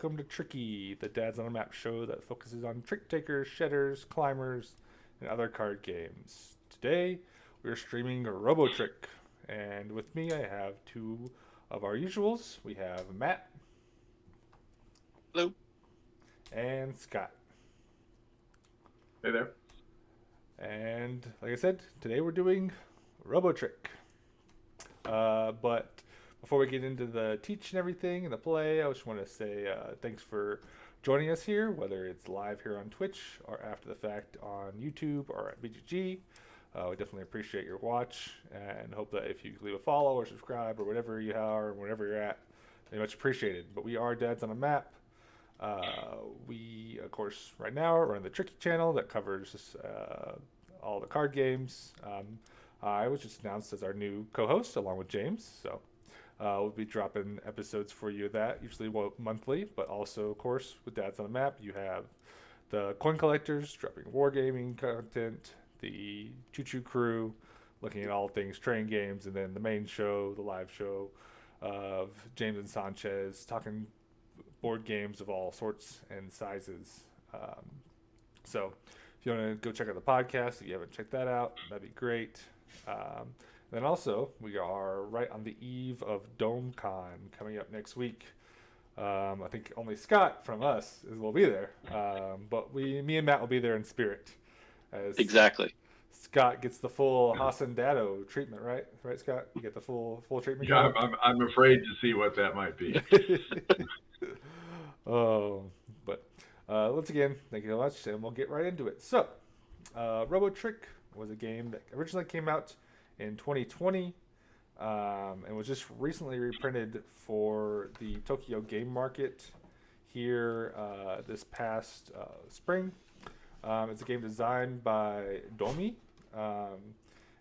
welcome to Tricky, the Dads on a Map show that focuses on trick takers, shedders, climbers, and other card games. Today, we're streaming Robotrick, and with me I have two of our usuals. We have Matt Hello. and Scott. Hey there. And like I said, today we're doing Robotrick. But before we get into the teach and everything and the play, I just want to say thanks for joining us here, whether it's live here on Twitch or after the fact on YouTube or at BGG. We definitely appreciate your watch and hope that if you leave a follow or subscribe or whatever you are, wherever you're at, very much appreciated. But we are Dads on a Map. We, of course, right now are on the Tricky channel that covers all the card games. I was just announced as our new co-host along with James, so we'll be dropping episodes for you of that, usually monthly, but also, of course, with Dads on the Map, you have the coin collectors dropping wargaming content, the Choo Choo Crew looking at all things train games, and then the main show, the live show of James and Sanchez talking board games of all sorts and sizes. So if you want to go check out the podcast, if you haven't checked that out, that'd be great. Then also, we are right on the eve of DomeCon coming up next week. I think only Scott from us will be there, but me and Matt will be there in spirit. As Exactly. Scott gets the full Hassan Dado treatment, right? Right, Scott? You get the full treatment. Yeah, I'm afraid to see what that might be. Oh, but once again, thank you so much, and we'll get right into it. So, Robotrick was a game that originally came out in 2020 and was just recently reprinted for the Tokyo Game Market here this past spring. It's a game designed by Domi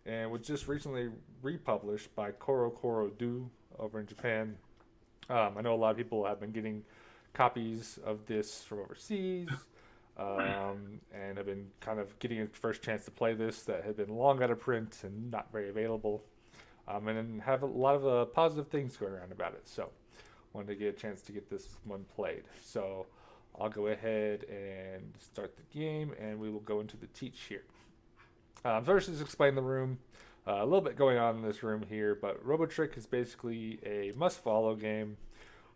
and was just recently republished by Koro Koro Do over in Japan. I know a lot of people have been getting copies of this from overseas and have been kind of getting a first chance to play this that had been long out of print and not very available, and have a lot of positive things going around about it. So wanted to get a chance to get this one played. So I'll go ahead and start the game, and we will go into the teach here. First is explain the room. A little bit going on in this room here, but Robotrick is basically a must-follow game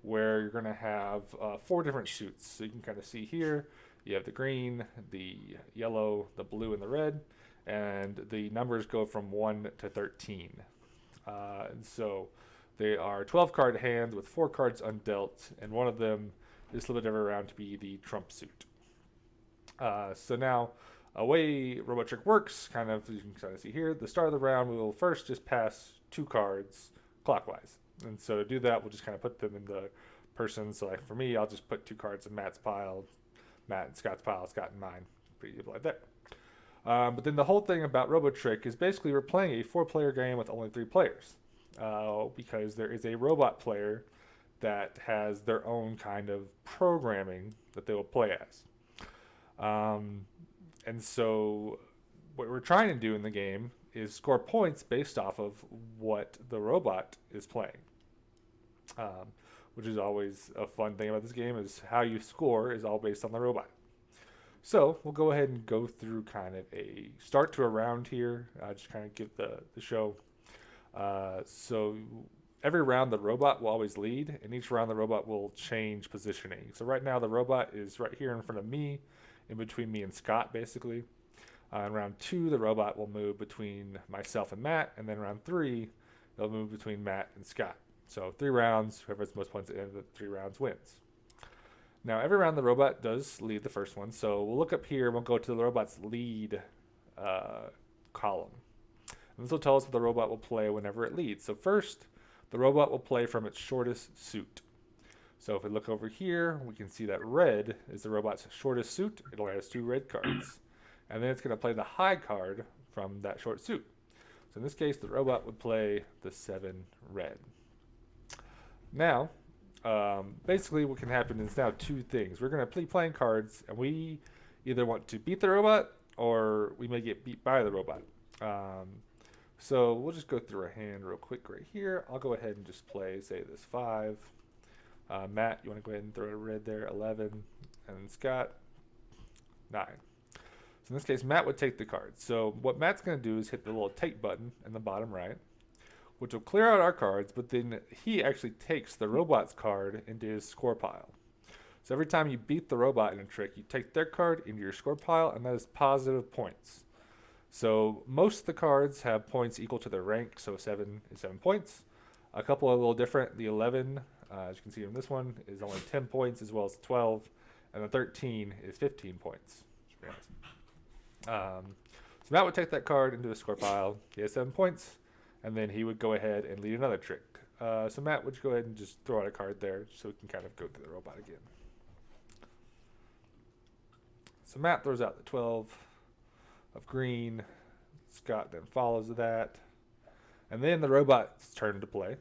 where you're going to have 4 different suits. So you can kind of see here, you have the green, the yellow, the blue, and the red, and the numbers go from 1 to 13. And so they are 12-card hands with 4 cards undealt, and one of them is a little bit around to be the trump suit. So now, a way Robotrick works, kind of, you can kind of see here, the start of the round, we will first just pass 2 cards clockwise. And so to do that, we'll just kind of put them in the person. So like for me, I'll just put 2 cards in Matt's pile, Matt and Scott's pile, Scott and mine. Pretty good like that. But then the whole thing about Robotrick is basically we're playing a 4-player game with only 3 players. Because there is a robot player that has their own kind of programming that they will play as. And so what we're trying to do in the game is score points based off of what the robot is playing. Which is always a fun thing about this game, is how you score is all based on the robot. So we'll go ahead and go through kind of a start to a round here, just kind of give the show. So every round the robot will always lead, and each round the robot will change positioning. So right now the robot is right here in front of me, in between me and Scott basically. In round 2 the robot will move between myself and Matt, and then round 3 they'll move between Matt and Scott. So 3 rounds, whoever has the most points at the end of the 3 rounds wins. Now every round the robot does lead the first one, so we'll look up here and we'll go to the robot's lead column. And this will tell us what the robot will play whenever it leads. So first, the robot will play from its shortest suit. So if we look over here, we can see that red is the robot's shortest suit. It only has 2 red cards. And then it's going to play the high card from that short suit. So in this case, the robot would play the 7 red. Now, basically what can happen is now 2 things. We're going to be playing cards, and we either want to beat the robot, or we may get beat by the robot. So we'll just go through our hand real quick right here. I'll go ahead and just play, say, this 5. Matt, you want to go ahead and throw a red there, 11, and Scott, 9. So in this case, Matt would take the card. So what Matt's going to do is hit the little take button in the bottom right, which will clear out our cards, but then he actually takes the robot's card into his score pile. So every time you beat the robot in a trick, you take their card into your score pile, and that is positive points. So most of the cards have points equal to their rank, so 7 is 7 points. A couple are a little different. The 11, as you can see from this one, is only 10 points, as well as 12, and the 13 is 15 points. So Matt would take that card into his score pile. He has 7 points, and then he would go ahead and lead another trick. So Matt, would you go ahead and just throw out a card there so we can kind of go to the robot again. So Matt throws out the 12 of green. Scott then follows that. And then the robot's turn to play.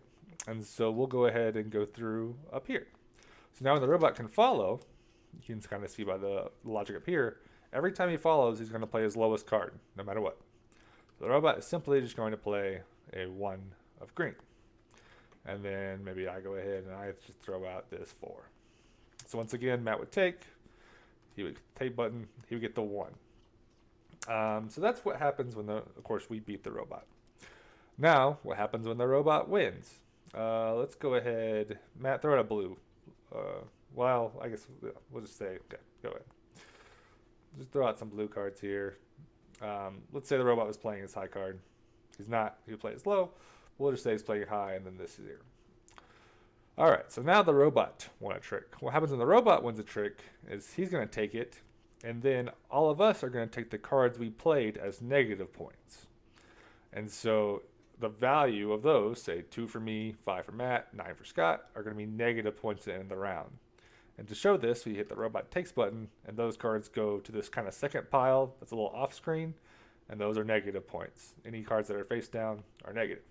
And so we'll go ahead and go through up here. So now when the robot can follow, you can kind of see by the logic up here, every time he follows, he's going to play his lowest card, no matter what. So the robot is simply just going to play a 1 of green. And then maybe I go ahead and I just throw out this 4. So once again, Matt would take. He would take button. He would get the 1. So that's what happens when, of course, we beat the robot. Now, what happens when the robot wins? Let's go ahead. Matt, throw out a blue. Well, I guess we'll just say, okay, go ahead. Just throw out some blue cards here. Let's say the robot was playing his high card. He's not. He would play his low. We'll just say he's playing high, and then this is here. All right, so now the robot won a trick. What happens when the robot wins a trick is he's going to take it, and then all of us are going to take the cards we played as negative points. And so the value of those, say 2 for me, 5 for Matt, 9 for Scott, are going to be negative points at the end of the round. And to show this, we hit the robot takes button, and those cards go to this kind of second pile that's a little off screen, and those are negative points. Any cards that are face down are negative.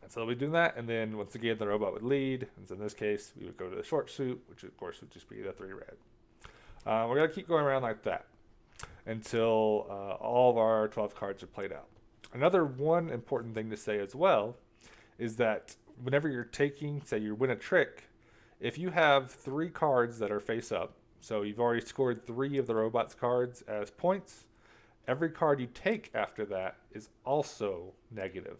And so we do that, and then once again the robot would lead, and so in this case we would go to the short suit, which of course would just be the 3 red. We're going to keep going around like that until all of our 12 cards are played out. Another one important thing to say as well is that whenever you're taking, say you win a trick, if you have 3 cards that are face up, so you've already scored 3 of the robot's cards as points, every card you take after that is also negative.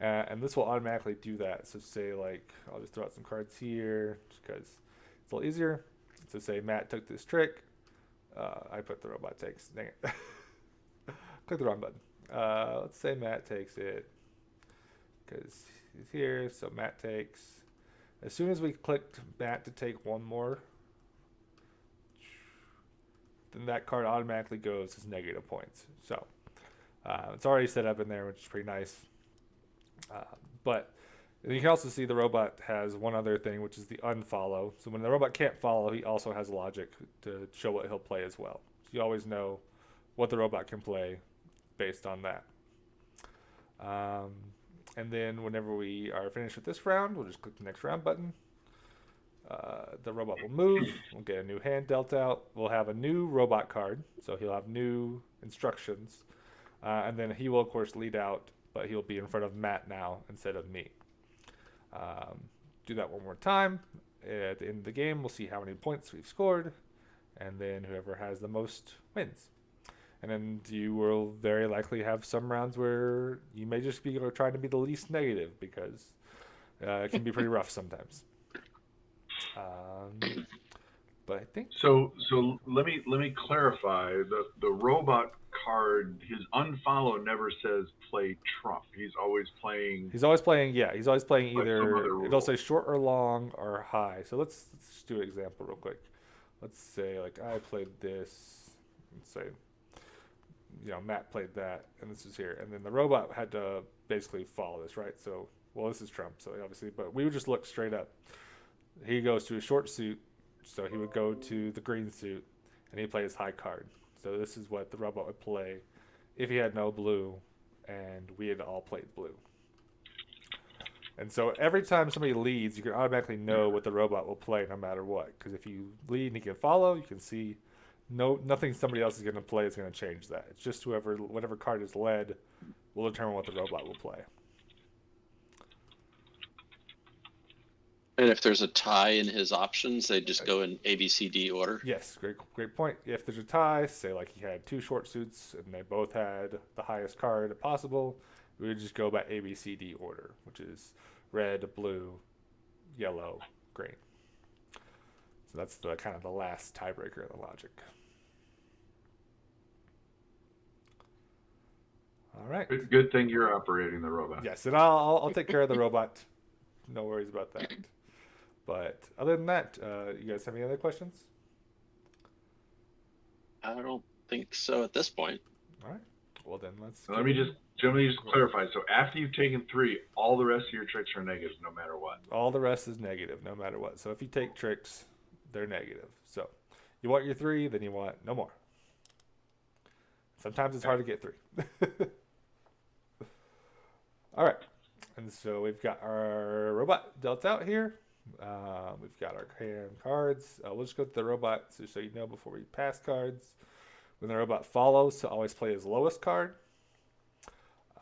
And this will automatically do that. So say like, I'll just throw out some cards here just because it's a little easier. So say Matt took this trick. I put the robot takes. Dang it. Click the wrong button. Let's say Matt takes it because he's here. So Matt takes. As soon as we clicked Matt to take one more, then that card automatically goes as negative points. So it's already set up in there, which is pretty nice. But you can also see the robot has one other thing, which is the unfollow. So when the robot can't follow, he also has logic to show what he'll play as well. So you always know what the robot can play based on that. And then whenever we are finished with this round, we'll just click the next round button. The robot will move. We'll get a new hand dealt out. We'll have a new robot card, so he'll have new instructions. And then he will, of course, lead out, but he'll be in front of Matt now instead of me. Do that one more time. At the end of the game, we'll see how many points we've scored, and then whoever has the most wins. And then you will very likely have some rounds where you may just be trying to be the least negative because it can be pretty rough sometimes. But I think so. Let me clarify. The robot card, his unfollow never says play Trump. He's always playing. He's always playing. Yeah, he's always playing either. It'll say short or long or high. So let's do an example real quick. Let's say like I played this. Let's say, Matt played that, and this is here, and then the robot had to basically follow this, right? So, well, this is Trump, so obviously, but we would just look straight up. He goes to a short suit, so he would go to the green suit, and he plays high card. So this is what the robot would play if he had no blue, and we had all played blue. And so every time somebody leads, you can automatically know what the robot will play no matter what. Because if you lead and he can follow, you can see nothing somebody else is going to play is going to change that. It's just whatever card is led will determine what the robot will play. And if there's a tie in his options, they just go in A, B, C, D order. Yes, great point. If there's a tie, say like he had two short suits and they both had the highest card possible, we would just go by A, B, C, D order, which is red, blue, yellow, green. So that's the kind of the last tiebreaker of the logic. All right. Good thing you're operating the robot. Yes, and I'll take care of the robot. No worries about that. But other than that, you guys have any other questions? I don't think so at this point. All right. Well then, Let me just clarify. So after you've taken 3, all the rest of your tricks are negative, no matter what. All the rest is negative, no matter what. So if you take tricks, they're negative. So you want your 3, then you want no more. Sometimes it's hard to get 3. All right. And so we've got our robot dealt out here. We've got our hand cards. We'll just go to the robot so you know before we pass cards. When the robot follows, to always play his lowest card.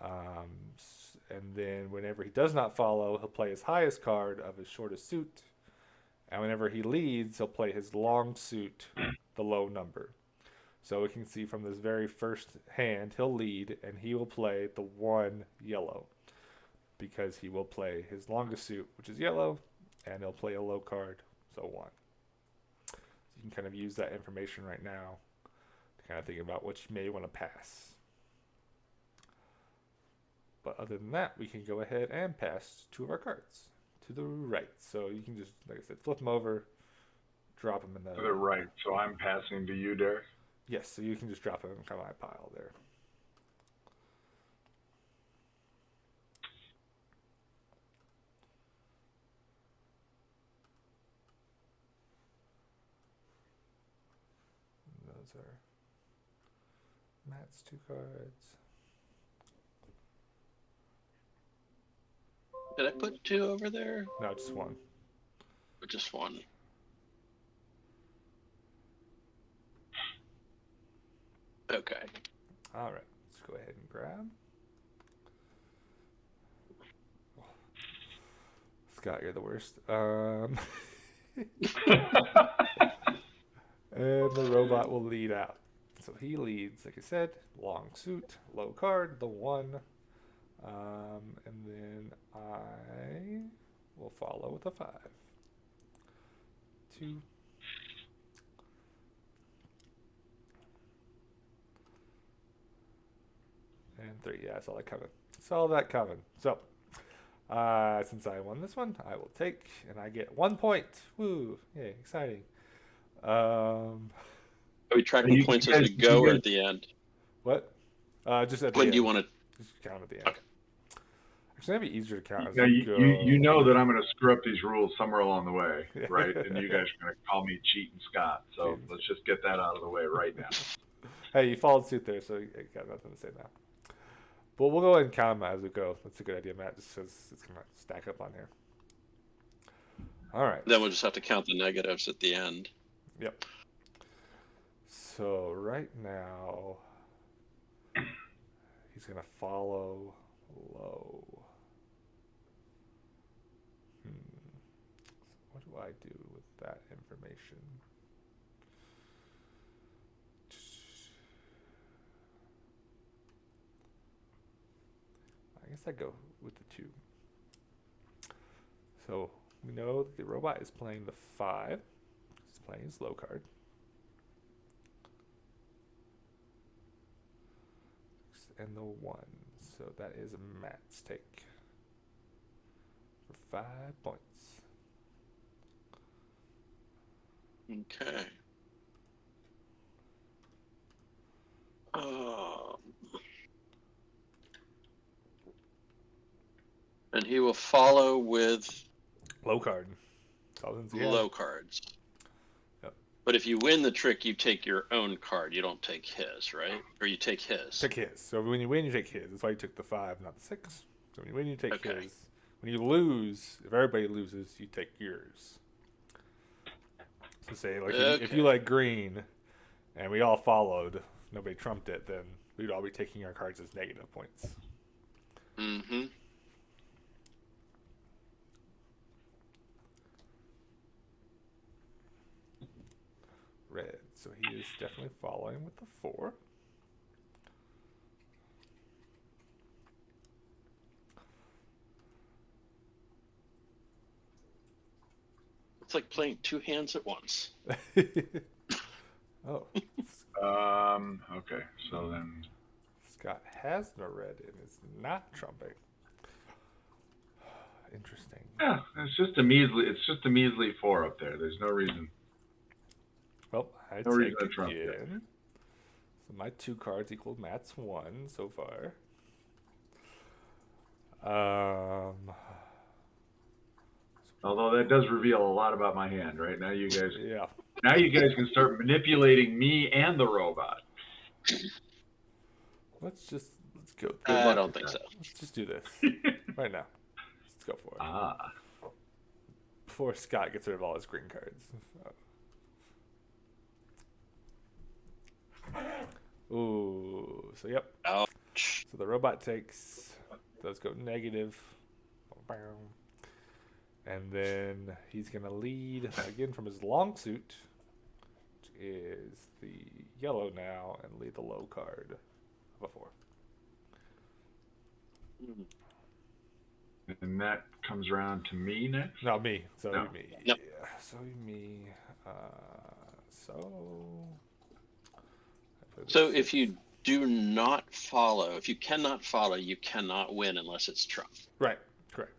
And then whenever he does not follow, he'll play his highest card of his shortest suit. And whenever he leads, he'll play his long suit, the low number. So we can see from this very first hand, he'll lead, and he will play the 1 yellow. Because he will play his longest suit, which is yellow, and he'll play a low card, so 1. So you can kind of use that information right now to kind of think about what you may want to pass. But other than that, we can go ahead and pass 2 of our cards to the right. So you can just, like I said, flip them over, drop them in the... To the right. So I'm passing to you, Derek? Yes, so you can just drop them in my pile there. Those are Matt's 2 cards. Did I put 2 over there? No, just 1. Or just 1? Okay. All right, let's go ahead and grab. Scott, you're the worst. And the robot will lead out. So he leads, like I said, long suit, low card, the 1. And then I will follow with a 5. 2. And 3. Yeah, I saw that coming. Saw that coming. So, since I won this one, I will take, and I get 1 point. Woo! Yay, exciting. Are we tracking points as we go or at the end? What? Just at the When end. do you want to? Just count at the end. Okay. Actually, that'd be easier to count as Now, we go. you know that I'm going to screw up these rules somewhere along the way, right? And you guys are going to call me Cheating Scott. So let's just get that out of the way right now. Hey, you followed suit there, so you got nothing to say now. But we'll go ahead and count them as we go. That's a good idea, Matt, just because it's going to stack up on here. All right. Then we'll just have to count the negatives at the end. Yep. So right now, he's going to follow low. What do I do with that information? I guess I go with the 2. So we know that the robot is playing the 5. He's playing his low card. And the 1. So that is Matt's take. For 5 points. Okay. And he will follow with Low card. low cards. Yep. But if you win the trick, you take your own card. You don't take his, right? Or you take his. Take his. So when you win, you take his. That's why you took the 5, not the 6. So when you win, you take Okay. his. When you lose, if everybody loses, you take yours. So say, like, if you like green, and we all followed, nobody trumped it, then we'd all be taking our cards as negative points. Mm-hmm. red. So he is definitely following with the 4. It's like playing 2 hands at once. Oh, Okay. So then, Scott has no red and is not trumping. Interesting. yeah, it's just a measly 4 up there. There's no reason. Well, I No reason take to trump yet. again. So my 2 cards equal Matt's 1 so far. Although that does reveal a lot about my hand, right? Now you guys Yeah. can start manipulating me and the robot. Let's go. I don't think so. Let's just do this right now. Let's go for it. Ah. Before Scott gets rid of all his green cards. Ooh. So yep. Ouch. So the robot does go negative. And then he's going to lead again from his long suit, which is the yellow now, and lead the low card of a 4. And that comes around to me next? No, me. So No. me. Nope. Yeah. So me. So if you do not follow, if you cannot follow, you cannot win unless it's Trump. Right. Correct.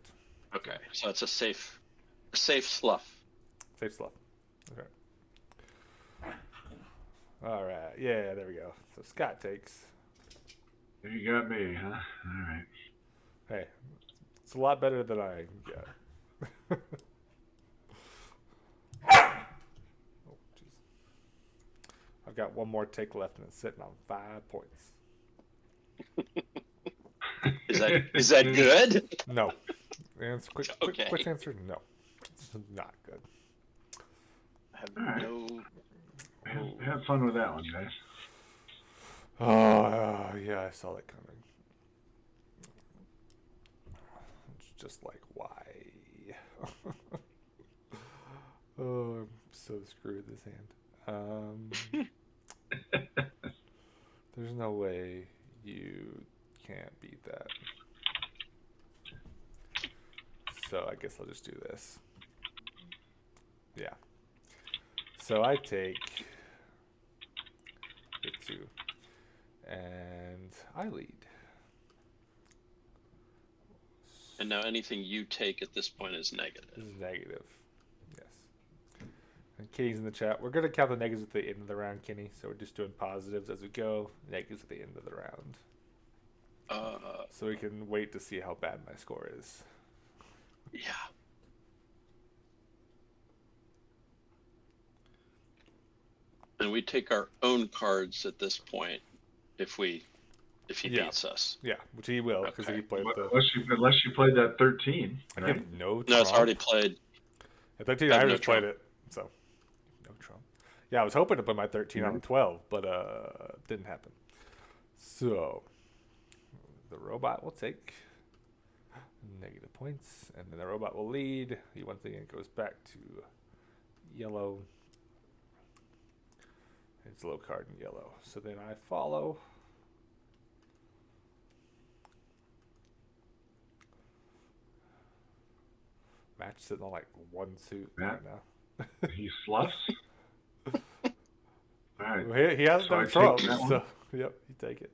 Okay. So it's a safe slough. Safe slot. Okay. All right. Yeah, there we go. So Scott takes. You got me, huh? All right. Hey, it's a lot better than I get. Oh, jeez. I've got one more take left, and it's sitting on 5 points. Is that good? No. Answer, quick Okay. answer. No, it's not good. I have All right. no. Have fun with that one, guys. Oh, yeah, I saw that coming. It's just like, why? Oh, I'm so screwed this hand. There's no way you can't beat that. So I guess I'll just do this. Yeah. So I take the 2, and I lead. And now anything you take at this point is negative. This is negative. Yes. And Kenny's in the chat. We're going to count the negatives at the end of the round, Kenny. So we're just doing positives as we go, negatives at the end of the round. So we can wait to see how bad my score is. Yeah. And we take our own cards at this point if he Yeah. beats us. Yeah, which he will, because Okay. he played the... Unless you played that 13, I right? give no Trump. No, it's already played. At 13, I I have no just played Trump. it, so no Trump. Yeah, I was hoping to put my 13 on the 12, but didn't happen. So the robot will take negative points, and then the robot will lead. He once again goes back to yellow. It's low card in yellow. So then I follow. Match sitting on like 1 suit Matt? right now. He sloughs. All right. Well, he has So I no take Trump, that one? so yep, you take it.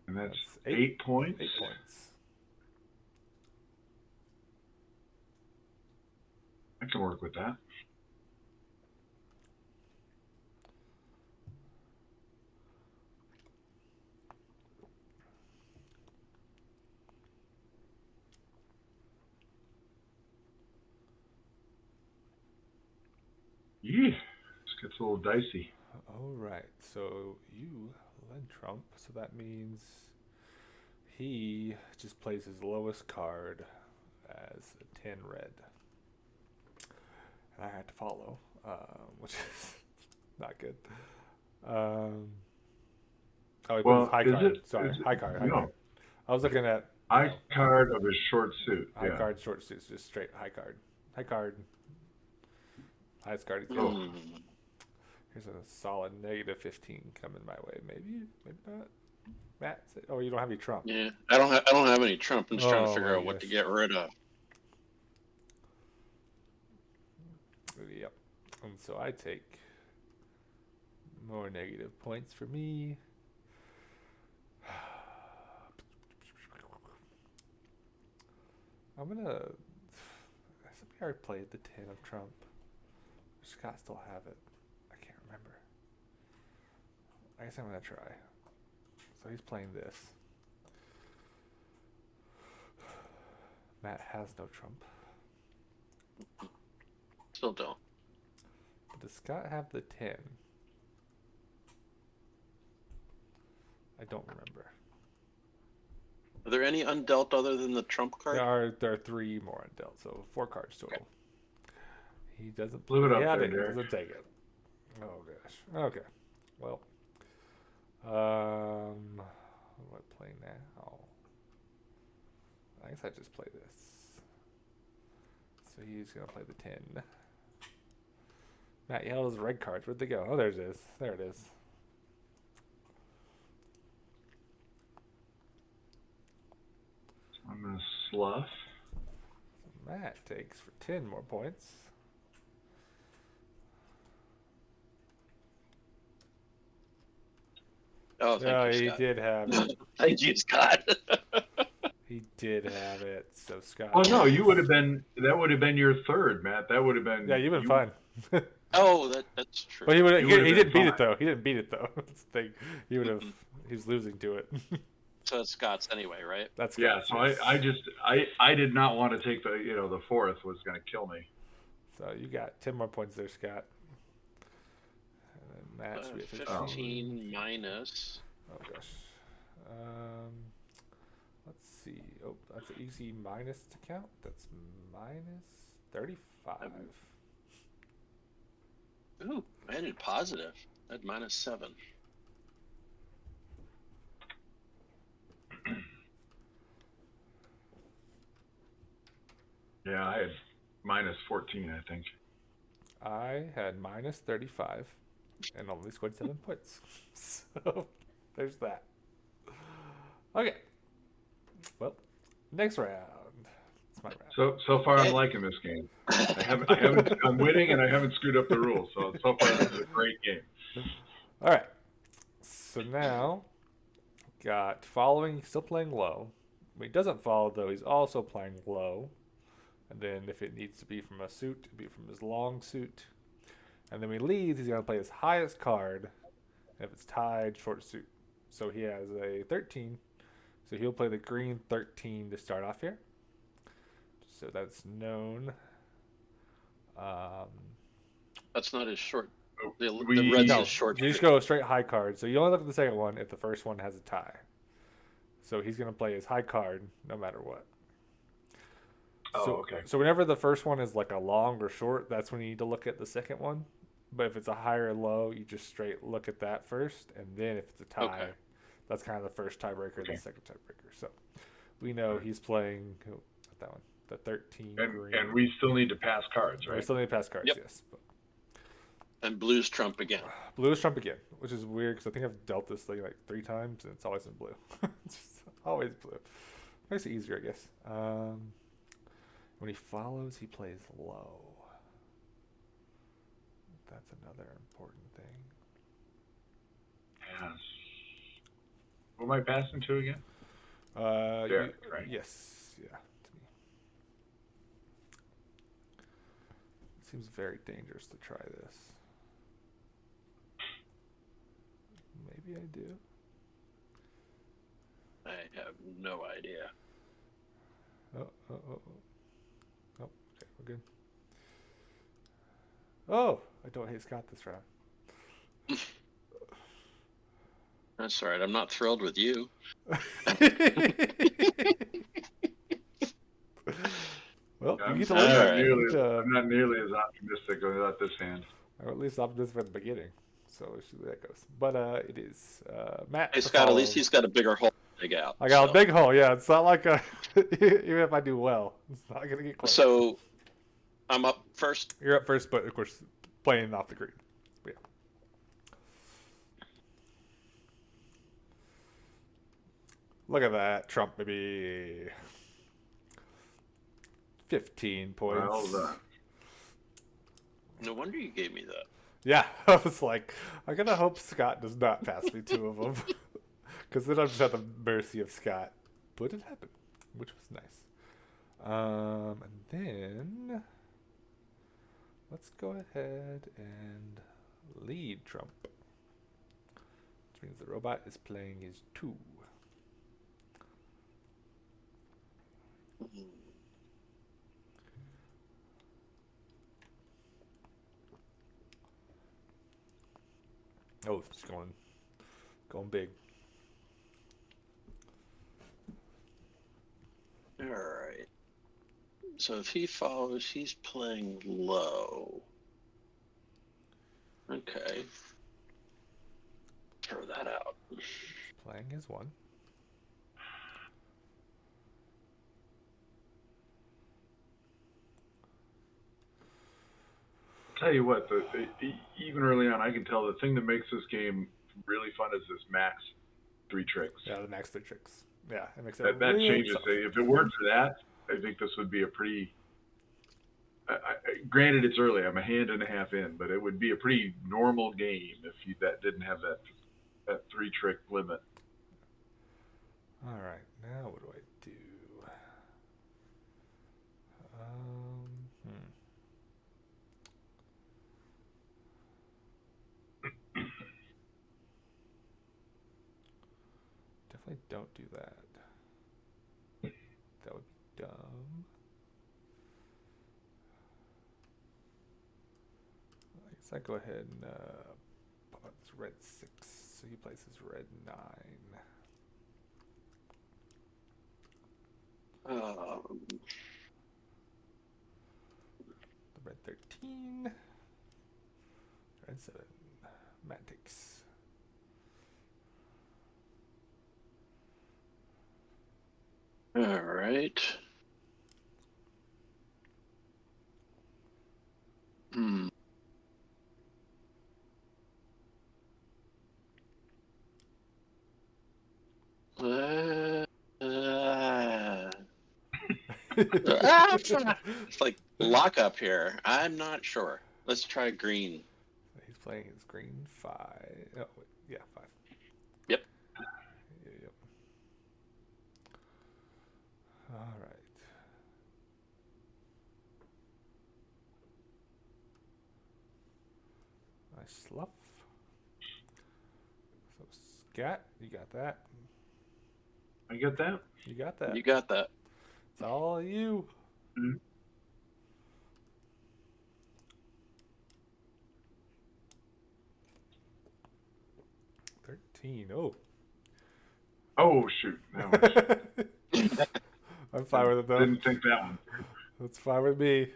And that's That's 8 points. 8 points. I can work with that. Yeah, this gets a little dicey. All right, so you led Trump, so that means he just plays his lowest card as a 10 red. And I had to follow, which is not good. He put his high card. Sorry, high card. High No. card. I was looking at High card of his short suit. high Yeah. card, short suits, just straight high card. High card. Highest card he can. Hmm. Here's a solid negative 15 coming my way. Maybe not. Matt, oh, you don't have any trump. Yeah, I don't have any trump. I'm just trying to Oh, figure my out what to gosh. get rid of. Yep. And so I take more negative points for me. I'm gonna. Somebody already played the 10 of Trump. Scott still have it. I can't remember. I guess I'm gonna try. So he's playing this. Matt has no Trump. Still don't. But does Scott have the 10? I don't remember. Are there any undealt other than the trump card? There are 3 more undealt, so 4 cards total. Okay. He doesn't. Leave it up have there, it. He Derek. doesn't take it. Oh gosh. Okay. Well. What do I play now? I guess I just play this. So he's gonna play the 10. Matt, you had all those red cards. Where'd they go? Oh, there it is. There it is. I'm gonna slough. So Matt takes for 10 more points. Oh, Oh, thank you, he Scott. did have it. Thank you, Scott. He did have it. So Scott. Oh no, you would have been. That would have been your third, Matt. That would have been. Yeah, you've been fine. Oh, that's true. But he You would've didn't been beat it fine. though. He didn't beat it though. That's the thing. He would have. He was losing to it. So it's Scott's anyway, right? That's Yeah. Scott's, So yes. I did not want to take the fourth was gonna kill me. So you got 10 more points there, Scott. And then Matt should be at 15. 15 minus. Oh gosh. Let's see. Oh, that's an easy minus to count. That's minus 35. Ooh, I ended positive. I had minus 7. Yeah, I had minus 14, I think. I had minus 35 and only scored 7 points. So there's that. Okay. Well, next round. It's my round. So far I'm liking this game. I'm winning and I haven't screwed up the rules. So far this is a great game. All right. So now, got following, still playing low. When he doesn't follow, though, he's also playing low. And then if it needs to be from a suit, it'll be from his long suit. And then when he leads, he's going to play his highest card. And if it's tied, short suit. So he has a 13. So he'll play the green 13 to start off here. So that's known. That's not his short. The We- red's No, his short. you just go straight high card. So you only look at the second one if the first one has a tie. So he's going to play his high card no matter what. Oh, okay. So whenever the first one is like a long or short, that's when you need to look at the second one. But if it's a high or low, you just straight look at that first. And then if it's a tie, Okay. that's kind of the first tiebreaker and Okay. the second tiebreaker. So we know he's playing not that one, the 13 green. And we still need to pass cards, We right? still need to pass cards, Yep. yes. But And blue's trump again. blue is Trump again, which is weird because I think I've dealt this thing like 3 times and it's always in blue. It's just always blue. Makes it easier, I guess. When he follows, he plays low. That's another important thing. Yes. Who am I passing to again? Derek, right? Yes, yeah. To me. It seems very dangerous to try this. Maybe I do. I have no idea. Oh, okay, we're good. Oh, I don't hate Scott this round. That's all right. I'm not thrilled with you. Well, I'm, you get to I'm leave. not Alright. I'm not nearly as optimistic about this hand. Or at least optimistic at the beginning. So we'll see where that goes. But it is Matt. Hey, to Scott, at follow. least he's got a bigger hole to dig out. I got so. a big hole. Yeah, it's not like even if I do well, it's not gonna get close. So I'm up first. You're up first, but of course, playing off the green. Yeah. Look at that. Trump, maybe 15 points. Well done. No wonder you gave me that. Yeah, I was like, I gotta hope Scott does not pass me 2 of them. Because then I'm just at the mercy of Scott. But it happened, which was nice. And then let's go ahead and lead Trump. Which means the robot is playing his 2. Oh, it's going big. All right. So if he follows, he's playing low. Okay. Throw that out. He's playing his 1. Tell you what, even early on, I can tell the thing that makes this game really fun is this max 3 tricks. Yeah, the max 3 tricks. Yeah, it makes it That really changes. tough. If it weren't for that, I think this would be a pretty. Granted, it's early. I'm a hand and a half in, but it would be a pretty normal game if that didn't have that 3 trick limit. All right, now what do I do? Definitely don't do that. That would be dumb. I guess I go ahead and pop out this red 6. So he plays his red 9. The red 13. Red 7. Matt takes. All right. Hmm. It's like lock up here. I'm not sure. Let's try green. He's playing his green 5. Oh, wait. Yeah, 5. Yep. Yep. All right. Nice sluff. So, Scott, you got that. I get that. You got that. You got that. It's all you. Mm-hmm. Oh. Oh shoot! That was, I'm fine with it though. didn't think that one. That's fine with me.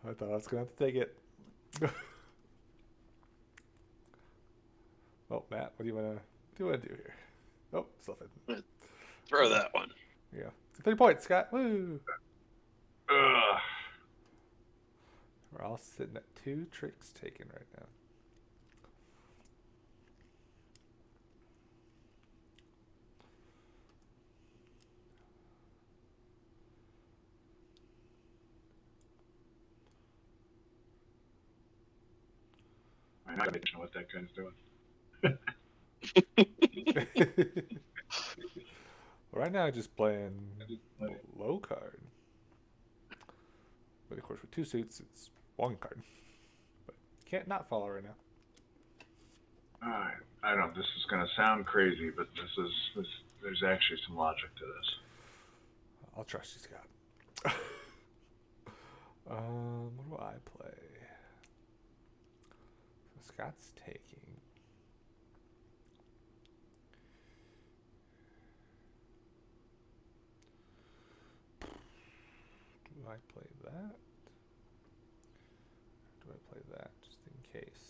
I thought I was gonna have to take it. Oh, Matt, what do you wanna do here? Oh, stuff it. Throw that one. Yeah, 3 points, Scott. Woo! Ugh. We're all sitting at 2 tricks taken right now. I gotta know what that guy's doing. Right now, just playing low card. But of course, with 2 suits, it's 1 card. But can't not follow right now. I know this is gonna sound crazy, but there's actually some logic to this. I'll trust you, Scott. What do I play? So Scott's taking. Do I play that? Do I play that just in case?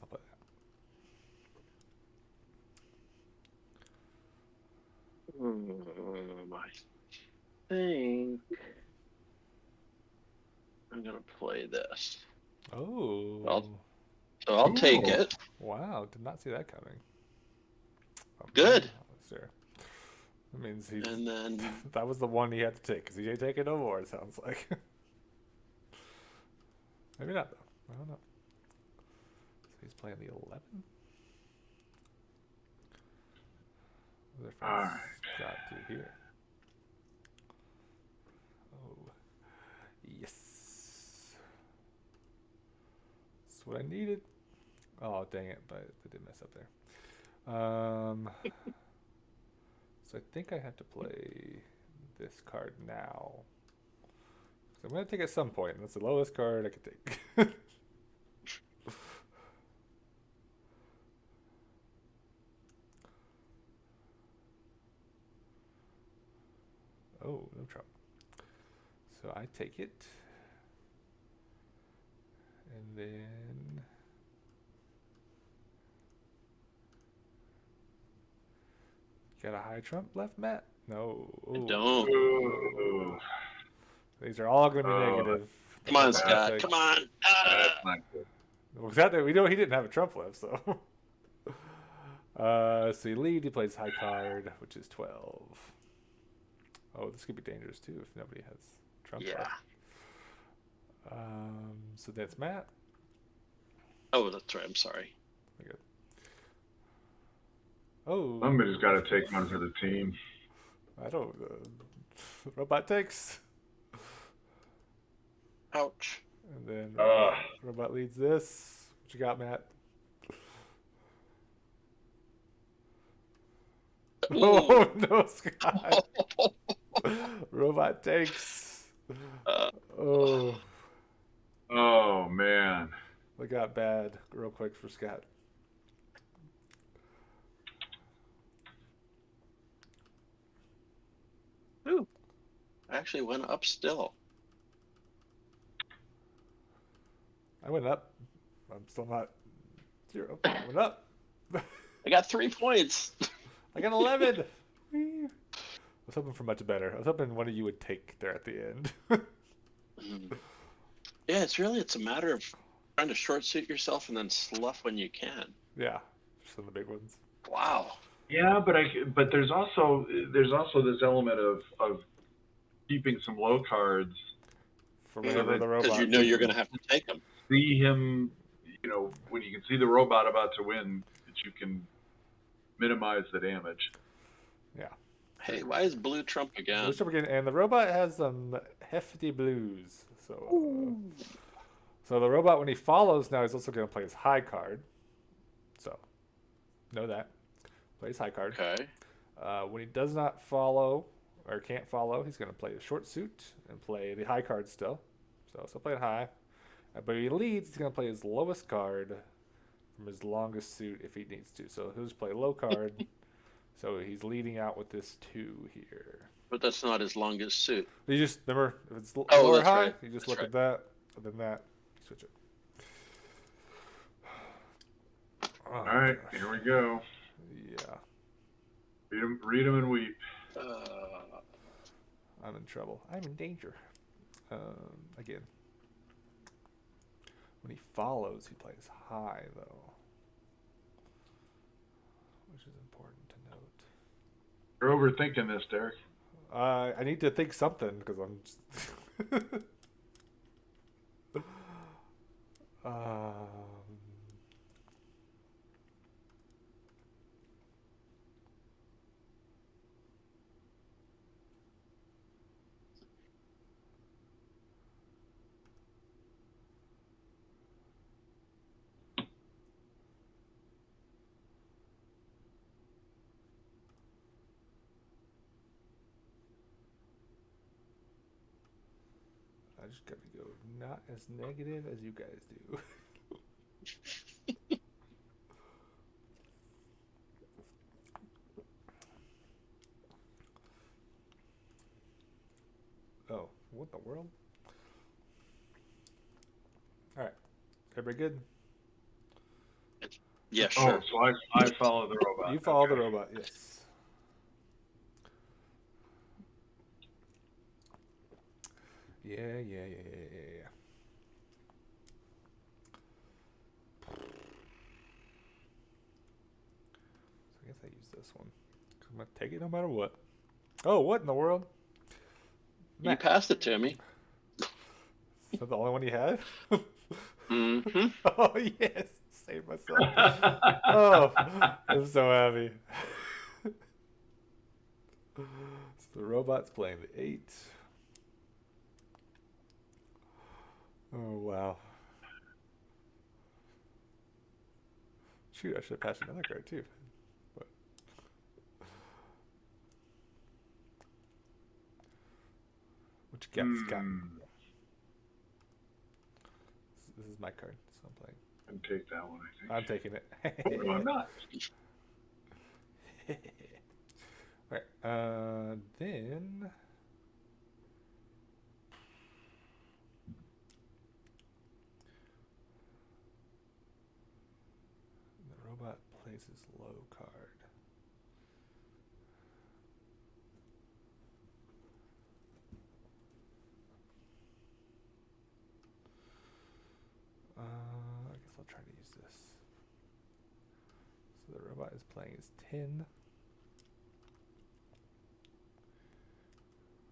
I'll play that. I think I'm gonna play this. Oh. So I'll take Cool. it. Wow. Did not see that coming. Good. Sure. That means he's. And then That was the one he had to take because he ain't taking no more. It sounds like. Maybe not though. I don't know. So he's playing the 11. What All right. Scott do here? Oh, yes. That's what I needed. Oh, dang it! But I did mess up there. So I think I have to play this card now. So I'm gonna take it at some point. That's the lowest card I could take. Oh, no trouble. So I take it. And then got a high trump left, Matt? No. I Ooh. don't. Ooh. These are all going to be Oh, negative. Come on, That's Scott. like- Come on. That's not good. Well, exactly. We know he didn't have a trump left, so. So you lead. He plays high card, which is 12. Oh, this could be dangerous too if nobody has trump Yeah. left. So that's Matt. Oh, that's right. I'm sorry. Okay. Oh, Somebody's got to take one for the team. I don't. Robot takes, Ouch. and then Ugh. Robot leads this. What you got, Matt? Oh no, Scott! Robot takes. Oh, Oh man. that got bad real quick for Scott. Ooh. I actually went up still. I went up. I'm still not 0. I went up. I got 3 points. I got 11. Whee. I was hoping for much better. I was hoping one of you would take there at the end. Yeah, it's a matter of trying to short suit yourself and then slough when you can. Yeah, some of the big ones. Wow. Yeah, but there's also this element of keeping some low cards. For whenever the robot. Because you know you're going to have to take them. See him, when you can see the robot about to win, that you can minimize the damage. Yeah. Hey, why is blue Trump again? Let's jump again. And the robot has some hefty blues. So the robot, when he follows now, he's also going to play his high card. So, know that. Plays high card. Okay. When he does not follow, or can't follow, he's going to play the short suit and play the high card still. So, still playing high. But if he leads, he's going to play his lowest card from his longest suit if he needs to. So, he'll just play low card. So, he's leading out with this 2 here. But that's not his longest suit. You just, remember, if it's low or that's high, right. you just That's look at that, and then that, you switch it. Oh, All right, gosh. here we go. Yeah, Read 'em and weep. I'm in trouble. I'm in danger. Again. When he follows, he plays high, though. Which is important to note. You're overthinking this, Derek. I need to think something, because I'm just... I just gotta go not as negative as you guys do. Oh, what the world? Alright. Everybody good? Yeah, sure. Oh, so I follow the robot. You follow Okay. the robot, yes. Yeah. So I guess I use this one. 'Cause I'm gonna take it no matter what. Oh, what in the world? You Matt, passed it to me. is that the only one you had? Mm-hmm. Oh yes, saved myself. Oh, I'm so happy. So the robot's playing the 8. Oh wow. Shoot, I should have passed another card too. But what you got, Scott? This is my card, so I'm playing. And take that one, I think. I'm taking it. Oh, no, I'm not. Alright, then the robot plays his low card. I guess I'll try to use this. So the robot is playing his 10.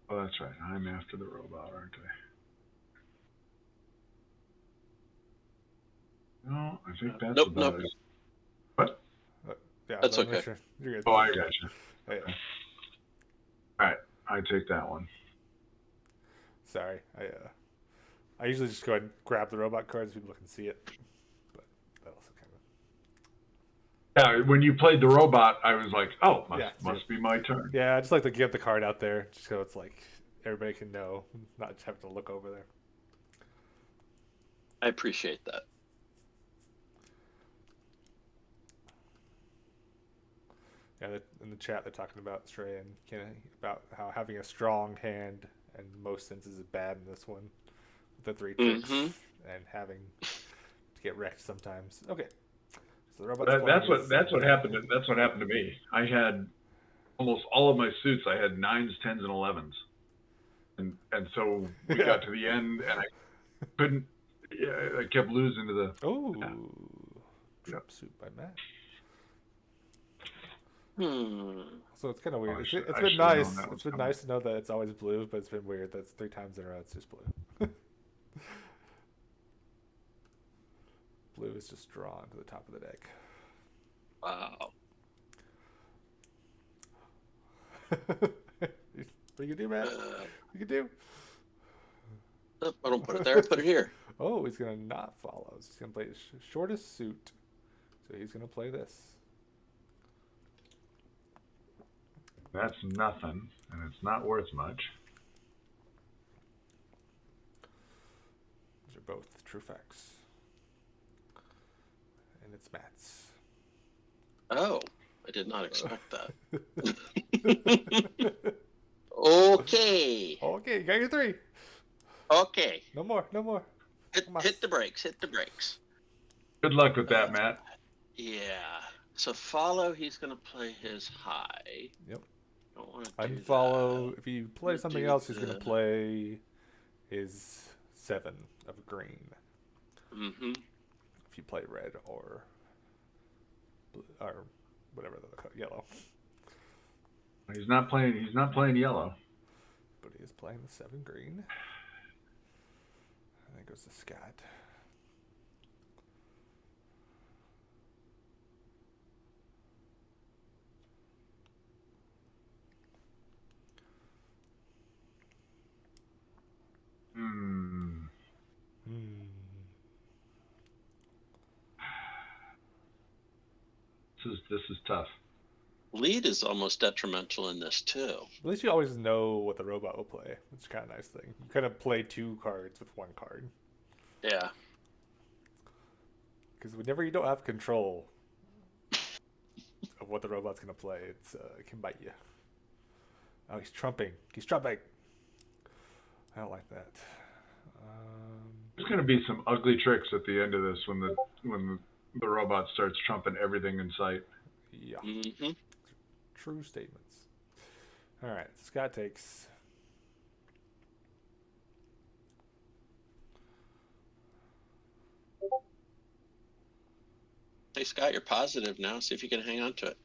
Oh, that's right. I'm after the robot, aren't I? No, I think that's Nope, about nope. it. What? Yeah, That's let me okay. make sure. You're good. Oh, I got you. Hey, All right, I take that one. sorry, I usually just go ahead and grab the robot cards so people can see it, but that also kind of Yeah, when you played the robot, I was like, oh, must be my turn. I just like to get the card out there just so it's like everybody can know, not just have to look over there. I appreciate that. Yeah, in the chat they're talking about Stray and Kenny about how having a strong hand in most senses is bad in this one with the 3 tricks and having to get wrecked sometimes. Okay, so the robot's That's what happened. That's what happened to me. I had almost all of my suits. I had 9s, 10s, and 11s, and so we got to the end, and I couldn't. Yeah, I kept losing to the. Drop suit by Matt. So it's kind of weird. It's been nice. It's been nice to know that it's always blue, but it's been weird that it's 3 times in a row it's just blue. Blue is just drawn to the top of the deck. Wow. What you can do, Matt? You can do. I don't put it there. Put it here. Oh, he's gonna not follow. He's gonna play his shortest suit. So he's gonna play this. That's nothing, and it's not worth much. These are both true facts. And it's Matt's. Oh, I did not expect that. Okay. Okay, you got your 3. Okay. No more. Hit the brakes. Hit the brakes. Good luck with that, Matt. Yeah. So follow. He's gonna play his high. Yep. Don't want to do Unfollow. that. If you play something else, he's gonna play his 7 of green. Mm-hmm. If you play red or blue, or whatever the yellow. He's not playing yellow. But he is playing the 7 green. And then goes to Scott. This is tough. Lead is almost detrimental in this too. At least you always know what the robot will play. It's kind of a nice thing. You kind of play 2 cards with 1 card. Yeah. Because whenever you don't have control of what the robot's going to play, it can bite you. Oh, he's trumping. I don't like that. There's going to be some ugly tricks at the end of this when the robot starts trumping everything in sight. Yeah. Mm-hmm. True statements. All right, Scott takes. Scott, you're positive now. See if you can hang on to it.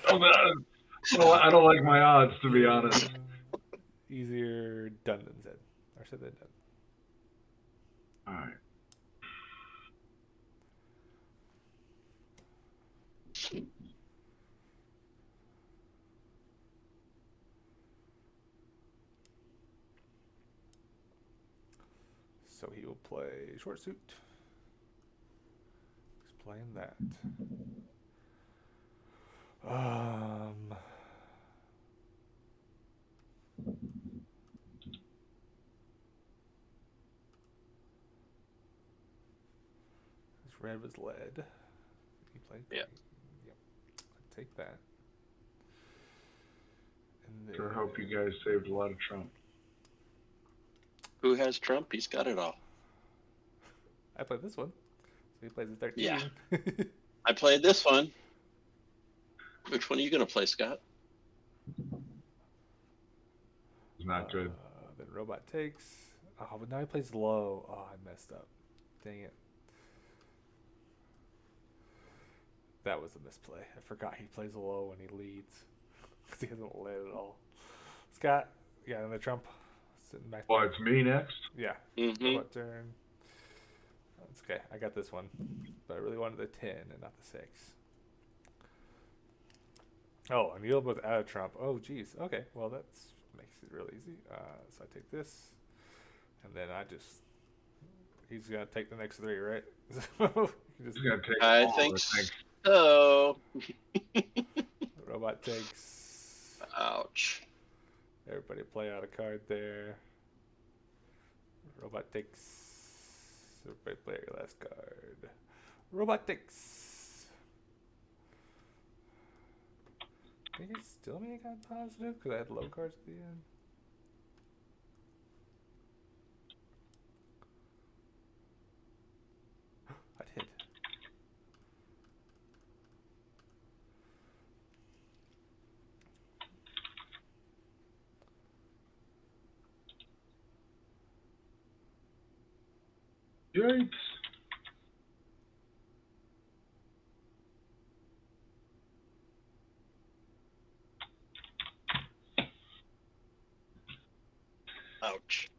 I don't like my odds, to be honest. Easier done than said. Or said than done. All right. So he will play short suit. He's playing that. His red was lead. He played green. Yep. Yep. I'd take that. And Sure hope you guys saved a lot of Trump. Who has Trump? He's got it all. I played this one. So he plays the 13. Yeah. I played this one. Which one are you going to play, Scott? It's not good. Then Robot takes. Oh, but now he plays low. Oh, I messed up. Dang it. That was a misplay. I forgot he plays low when he leads. Because he hasn't led at all. Scott, you got another Trump sitting back there. Well, it's me next. Yeah. Mm-hmm. Robot turn. That's okay. I got this one. But I really wanted the 10 and not the 6. Oh, and you'll both out of Trump. Oh, geez. Okay. Well, that makes it real easy. So I take this. And then he's going to take the next 3, right? So He's gonna take I all, think I think. so. Robot takes. Ouch. Everybody play out a card there. Robot takes. Everybody play your last card. Robot takes. I think it still made it kind of positive because I had low cards at the end. I did. Yikes. Ouch.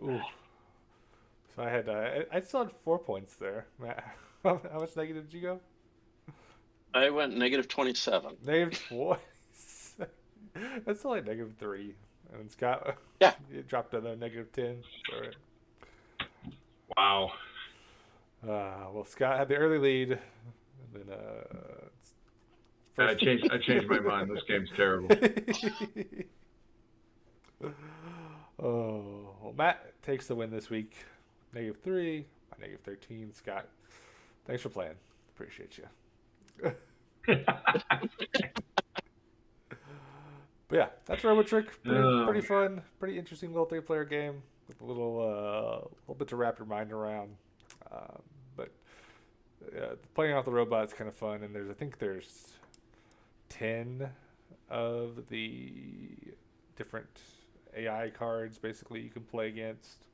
Ooh. So I had I still had 4 points there. Matt, how much negative did you go? I went negative 27. Negative 4. That's only negative 3. And Scott, Yeah. you dropped another negative 10. Sorry. Wow. Well, Scott had the early lead. And then I changed my mind. This game's terrible. Oh, well, Matt takes the win this week. Negative 3, by negative 13. Scott, thanks for playing. Appreciate you. But yeah, that's Robotrick. Pretty fun, pretty interesting little 3-player game with a little bit to wrap your mind around. But playing off the robot's kind of fun, and I think there's 10 of the different AI cards basically you can play against.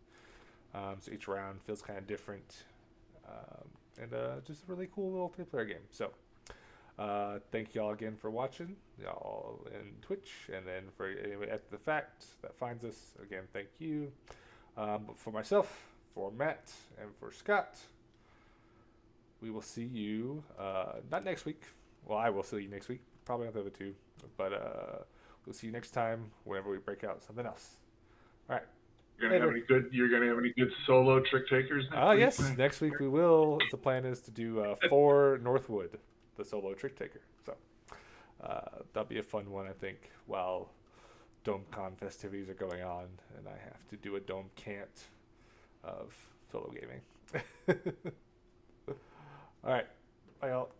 So each round feels kind of different, and just a really cool little 3-player game. So. Thank y'all again for watching, y'all in Twitch, and then for anybody at the fact that finds us, again, thank you. But for myself, for Matt, and for Scott, we will see you, not next week. Well, I will see you next week, probably not the other two, but we'll see you next time whenever we break out something else. All right. You're gonna have any good solo trick takers next week? Yes, next week we will. The plan is to do 4 Northwood, the solo trick taker. So that'll be a fun one, I think, while DomeCon festivities are going on, and I have to do a Dome Cant of solo gaming. All right, bye y'all.